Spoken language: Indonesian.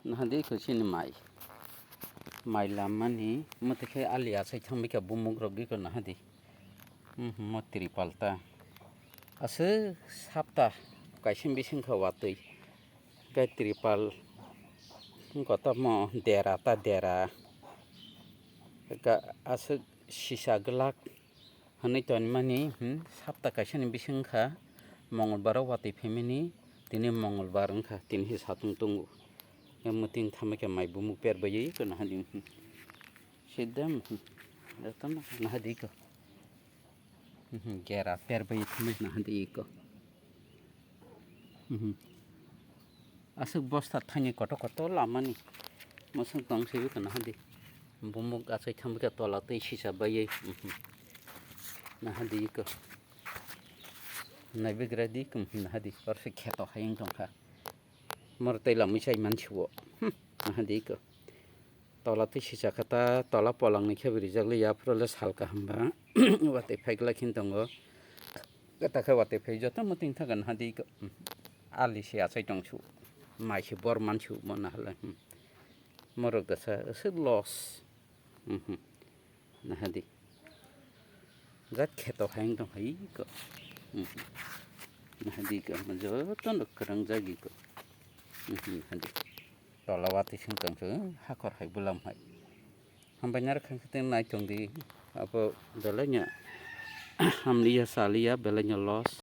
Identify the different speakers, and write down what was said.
Speaker 1: Nah di ko sini mai lamani mate ke alia sai thang ke bumuk rogi ko nah di motri palta ase sapta kaisim bising ka watui kai tripal kota mo dera ta dera ka ase sisa gelak hani ton mani sapta kaisim bising ka mongolbar watui femini tini mongolbar ka tin hi satung tungu yang penting thame ke mai bumuk per bayi ko nah di sidam datang nah di ko gera per bayi thame nah di ko asuk bosta thani koto lamani masuk tong sibi ko nah di bumuk asai thame ke tola tei sisa bayi nah di ko nabi gradi ko nah di perfect kheto hayang tongkha Mortai la misai manchuo nah di ko tola tei sisa kata tola polang ni khebri jagli ya prole salka hamba wate phaigla khintongo kata kha wate phai joto muting thagan hadi ko ali se asai tongchu mai se bor manchu mona hala morok dasa se loss nah hadi zat kheto hayang tong hai ko nah hadi ko joto nok kerang jagi ko hadi tola wate sing tongchu hakor hai bulam hai hambanyar khang khten nai tong di apa belanya hamlia salia belanya loss